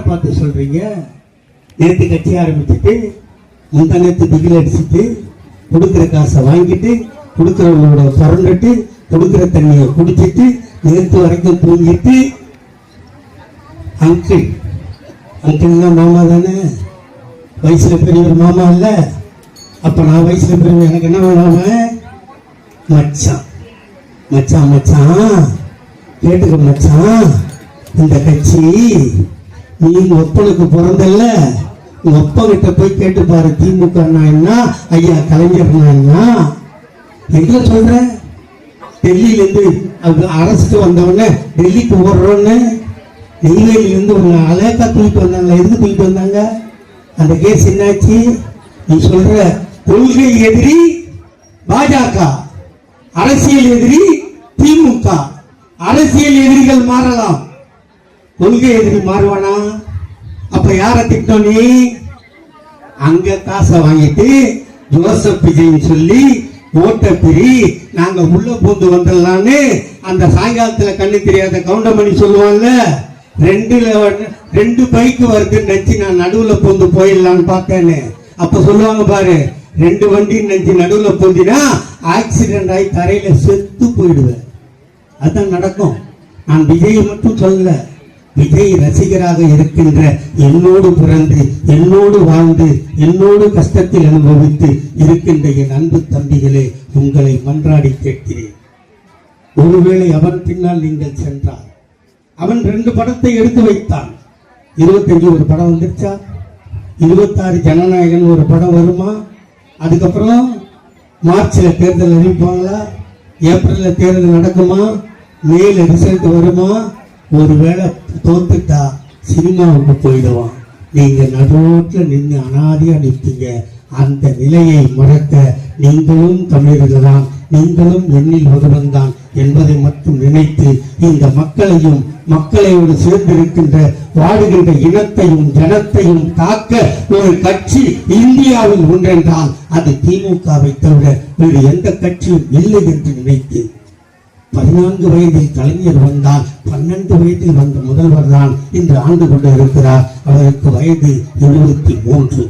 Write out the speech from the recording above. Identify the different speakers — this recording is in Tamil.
Speaker 1: பார்த்து சொல்றீங்க? நேற்று கட்சி ஆரம்பிச்சுட்டு முந்தானத்து திகில் அடிச்சுட்டு கொடுக்குற காசை வாங்கிட்டு கொடுக்குறவங்களோட புரண்டுட்டு கொடுக்குற தண்ணியை குடிச்சிட்டு நேற்று வரைக்கும் தூங்கிட்டு அங்கிள் அங்கிள்னா மாமா தானே, வயசுல பெரியவர் மாமா இல்ல. அப்ப நான் வயசுல பெரியவர், எனக்கு என்ன வேணாம மச்சான் மச்சான் மச்சான் கேட்டுக்க மச்சான். இந்த கட்சி நீ ஒப்பனுக்கு பிறந்தல்ல, ஒப்பகிட்ட போய் கேட்டு பாரு. திமுக என்ன, ஐயா கலைஞர்னா என்ன. எங்க சொல்ற? டெல்லியில இருந்து அரசுக்கு வந்தவொடனே டெல்லிக்கு ஓடுறோன்னு நெய்வேலியில இருந்து ஒரு அலேக்கா தூக்கிட்டு வந்தாங்க. எதுக்கு தூக்கிட்டு வந்தாங்க? அந்த கேஸ் என்னாச்சு? நீ சொல்ற கொள்கை எதிரி பாஜக, அரசியல் எதிரி திமுக. அரசியல் எதிரிகள் மாறலாம், கொள்கை எதிரி மாறுவானா? அப்ப யார திட்டம் நீ? அங்க காசை வாங்கிட்டு ஜோசப் விஜய் சொல்லி ஓட்ட பிரி நாங்க உள்ள பூந்து வந்துடலான்னு அந்த சாயங்காலத்துல கண்ணு தெரியாத கவுண்டமணி சொல்லுவாங்க. ரெண்டு பைக்கு வருதுன்னு நினைச்சு நான் நடுவுல பூந்து போயிடலான்னு பார்த்தேன்னு. அப்ப சொல்லுவாங்க பாரு, 2 வண்டி நினைச்சு நடுவுல பூந்தினா ஆக்சிடென்ட் ஆகி தரையில செத்து போயிடுவேன். அதான் நடக்கும். நான் விஜய் மட்டும் சொல்லல, விஜய் ரசிகராக இருக்கின்ற என்னோடு பிறந்து என்னோடு வாழ்ந்து என்னோடு கஷ்டத்தில் அனுபவித்து இருக்கின்ற என் அன்பு தம்பிகளே, உங்களை மன்றாடி கேட்கிறேன். ஒருவேளை அவன் பின்னால் நீங்கள் சென்றால், அவன் 2 படத்தை எடுத்து வைத்தான். 25 ஒரு படம் வந்துருச்சா? 26 ஜனநாயகன் ஒரு படம் வருமா? அதுக்கப்புறம் மார்ச்ல தேர்தல் அறிவிப்பாங்களா? ஏப்ரல்ல தேர்தல் நடக்குமா? மேல ரிசல்ட் வருமா? ஒருவேளை தோத்துட்டா சினிமாவுக்கு போயிடுவான். நீங்க நடுரோட்ல நின்று அனாதையா நிற்பீங்க. அந்த நிலையை மறக்க நீங்களும் தமிழர்கள் தான், நீங்களும் எண்ணில் ஒருவன் தான் என்பதை மட்டும் நினைத்து இந்த மக்களையும் மக்களையோடு சேர்ந்திருக்கின்ற வாடுகின்ற இனத்தையும் ஜனத்தையும் காக்க ஒரு கட்சி இந்தியாவில் ஒன்றென்றால் அது திமுகவை தவிர வேறு எந்த கட்சியும் இல்லை என்று நினைத்து 14 வயதில் கலைஞர் வந்தால் 12 வயதில் வந்த முதல்வர் தான் இன்று ஆண்டு கொண்டு இருக்கிறார். அவருக்கு வயது 73.